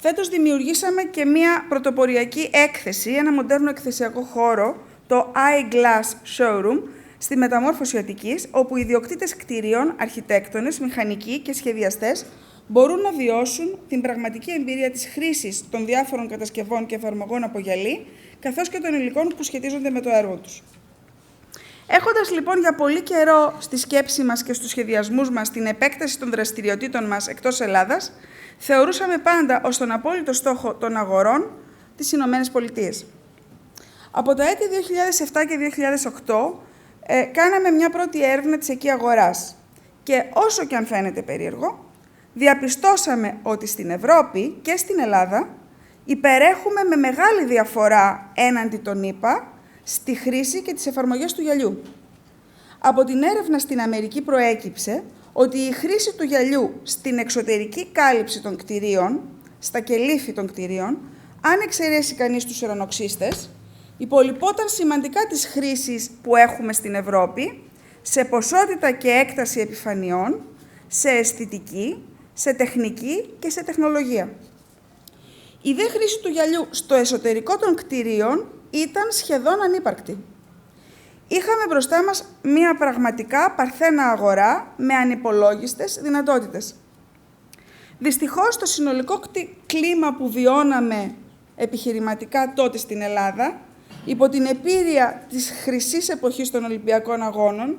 Φέτος δημιουργήσαμε και μία πρωτοποριακή έκθεση, ένα μοντέρνο εκθεσιακό χώρο, το Eyeglass Showroom, στη μεταμόρφωση Αττικής, όπου ιδιοκτήτες κτηρίων, αρχιτέκτονες, μηχανικοί και σχεδιαστές μπορούν να βιώσουν την πραγματική εμπειρία της χρήσης των διάφορων κατασκευών και εφαρμογών από γυαλί, καθώς και των υλικών που σχετίζονται με το έργο τους. Έχοντας λοιπόν για πολύ καιρό στη σκέψη μας και στους σχεδιασμούς μας την επέκταση των δραστηριοτήτων μας εκτός Ελλάδας, θεωρούσαμε πάντα ως τον απόλυτο στόχο των αγορών τις Ηνωμένες Πολιτείες. Από τα έτη 2007 και 2008 κάναμε μια πρώτη έρευνα της εκεί αγοράς και όσο και αν φαίνεται περίεργο, διαπιστώσαμε ότι στην Ευρώπη και στην Ελλάδα υπερέχουμε με μεγάλη διαφορά έναντι των ΗΠΑ στη χρήση και τις εφαρμογές του γυαλιού. Από την έρευνα στην Αμερική προέκυψε ότι η χρήση του γυαλιού στην εξωτερική κάλυψη των κτηρίων, στα κελύφη των κτηρίων, αν εξαιρέσει κανείς τους ουρανοξύστες, υπολοιπόταν σημαντικά της χρήσης που έχουμε στην Ευρώπη, σε ποσότητα και έκταση επιφανειών, σε αισθητική, σε τεχνική και σε τεχνολογία. Η δε χρήση του γυαλιού στο εσωτερικό των κτηρίων ήταν σχεδόν ανύπαρκτη. Είχαμε μπροστά μας μία πραγματικά παρθένα αγορά με ανυπολόγιστες δυνατότητες. Δυστυχώς, το συνολικό κλίμα που βιώναμε επιχειρηματικά τότε στην Ελλάδα, υπό την επήρεια της χρυσής εποχής των Ολυμπιακών Αγώνων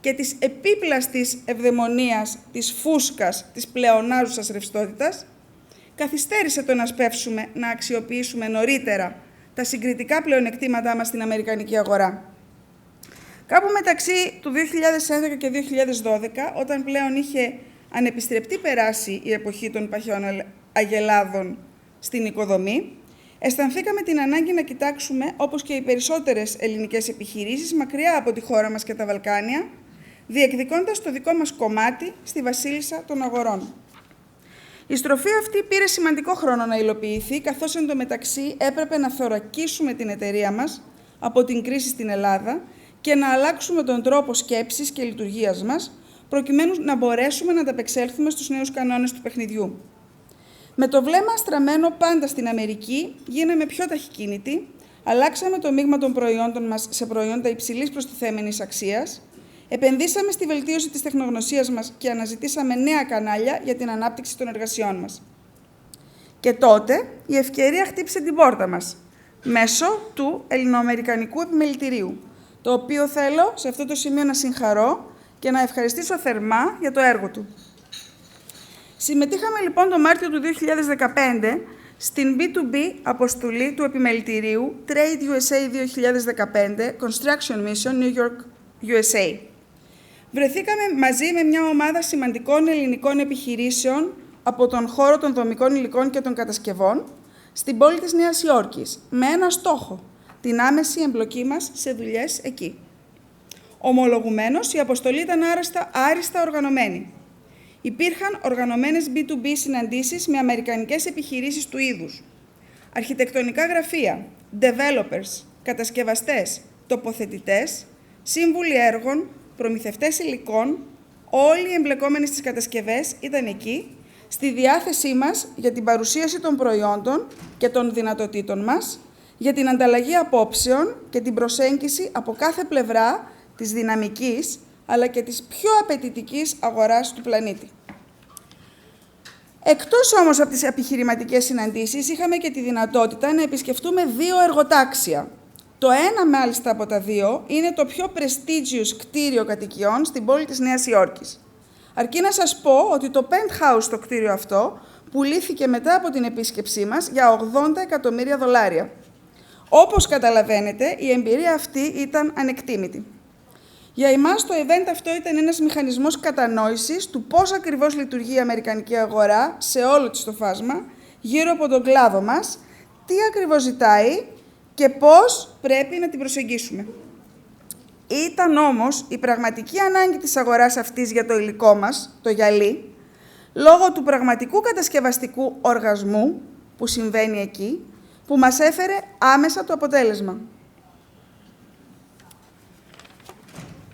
και της επίπλαστης ευδαιμονίας της φούσκας της πλεονάζουσας ρευστότητας, καθυστέρησε το να σπεύσουμε να αξιοποιήσουμε νωρίτερα τα συγκριτικά πλεονεκτήματά μας στην αμερικανική αγορά. Κάπου μεταξύ του 2011 και 2012, όταν πλέον είχε ανεπιστρεπτή περάσει η εποχή των παχιών αγελάδων στην οικοδομή, αισθανθήκαμε την ανάγκη να κοιτάξουμε, όπως και οι περισσότερες ελληνικές επιχειρήσεις, μακριά από τη χώρα μας και τα Βαλκάνια, διεκδικώντας το δικό μας κομμάτι στη βασίλισσα των αγορών. Η στροφή αυτή πήρε σημαντικό χρόνο να υλοποιηθεί, καθώς εντωμεταξύ έπρεπε να θωρακίσουμε την εταιρεία μας από την κρίση στην Ελλάδα και να αλλάξουμε τον τρόπο σκέψης και λειτουργίας μας, προκειμένου να μπορέσουμε να ανταπεξέλθουμε στους νέους κανόνες του παιχνιδιού. Με το βλέμμα στραμμένο πάντα στην Αμερική, γίναμε πιο ταχυκίνητοι, αλλάξαμε το μείγμα των προϊόντων μας σε προϊόντα υψηλής προστιθέμενης αξίας, επενδύσαμε στη βελτίωση της τεχνογνωσίας μας και αναζητήσαμε νέα κανάλια για την ανάπτυξη των εργασιών μας. Και τότε η ευκαιρία χτύπησε την πόρτα μας, μέσω του ελληνοαμερικανικού επιμελητηρίου, το οποίο θέλω σε αυτό το σημείο να συγχαρώ και να ευχαριστήσω θερμά για το έργο του. Συμμετείχαμε λοιπόν το Μάρτιο του 2015 στην B2B αποστολή του επιμελητηρίου Trade USA 2015 Construction Mission New York, USA. Βρεθήκαμε μαζί με μια ομάδα σημαντικών ελληνικών επιχειρήσεων από τον χώρο των δομικών υλικών και των κατασκευών στην πόλη της Νέας Υόρκης, με ένα στόχο, την άμεση εμπλοκή μας σε δουλειές εκεί. Ομολογουμένως, η αποστολή ήταν άριστα οργανωμένη. Υπήρχαν οργανωμένες B2B συναντήσεις με αμερικανικές επιχειρήσεις του είδους, αρχιτεκτονικά γραφεία, developers, κατασκευαστές, τοποθετητές, σύμβουλοι έργων, προμηθευτές υλικών, όλοι οι εμπλεκόμενοι στις κατασκευές ήταν εκεί, στη διάθεσή μας για την παρουσίαση των προϊόντων και των δυνατοτήτων μας, για την ανταλλαγή απόψεων και την προσέγγιση από κάθε πλευρά της δυναμικής, αλλά και της πιο απαιτητικής αγοράς του πλανήτη. Εκτός όμως από τις επιχειρηματικές συναντήσεις, είχαμε και τη δυνατότητα να επισκεφτούμε 2 εργοτάξια. Το ένα, μάλιστα, από τα 2 είναι το πιο prestigious κτίριο κατοικιών στην πόλη της Νέας Υόρκης. Αρκεί να σας πω ότι το penthouse στο κτίριο αυτό πουλήθηκε μετά από την επίσκεψή μας για $80 εκατομμύρια. Όπως καταλαβαίνετε, η εμπειρία αυτή ήταν ανεκτήμητη. Για εμάς το event αυτό ήταν ένας μηχανισμός κατανόησης του πώς ακριβώς λειτουργεί η αμερικανική αγορά σε όλο της το φάσμα, γύρω από τον κλάδο μας, τι ακριβώς ζητάει και πώς πρέπει να την προσεγγίσουμε. Ήταν όμως η πραγματική ανάγκη της αγοράς αυτής για το υλικό μας, το γυαλί, λόγω του πραγματικού κατασκευαστικού οργασμού που συμβαίνει εκεί, που μας έφερε άμεσα το αποτέλεσμα.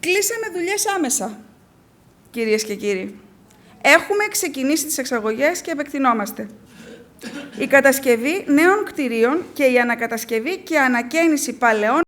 Κλείσαμε δουλειές άμεσα, κυρίες και κύριοι. Έχουμε ξεκινήσει τις εξαγωγές και επεκτηνόμαστε. Η κατασκευή νέων κτηρίων και η ανακατασκευή και ανακαίνιση παλαιών